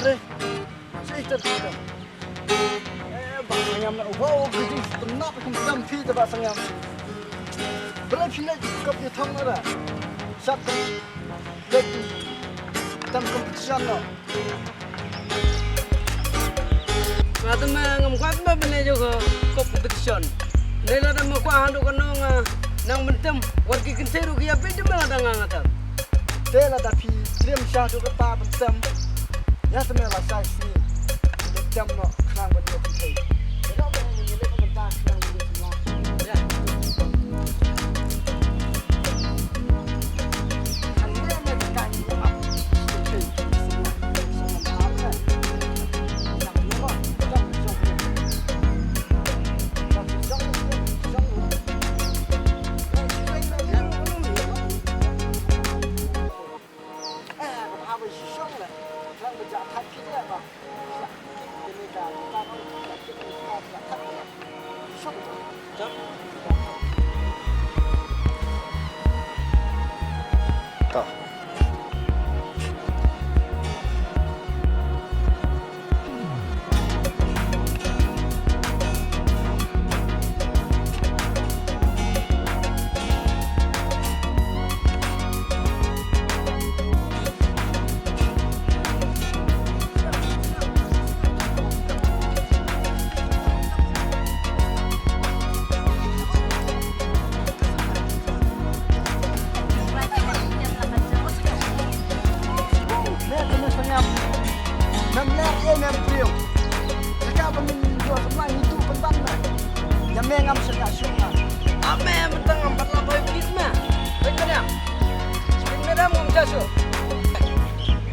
deh. Sister. Bahasa yang nak wow, jadi tenang kemudian kita bahasa yang. Berapa sini kau punya thang ada? Satu. Lagi. Tam competition no. Mata mengam kuat benar juga competition. Nela dah makuah handu kanong nang mentem wargi kenteru kia pinjam lah dah ngangatan. Dela tapi dream satu kata mentem. Ya sebenarnya saya sih. Mentem no kerang benda kenteru. Kalau orang menyelek komentar kerang benda semua. Ya.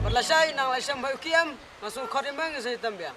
Berlasai nang lasam bayu kiam masuk korimang saya tambah.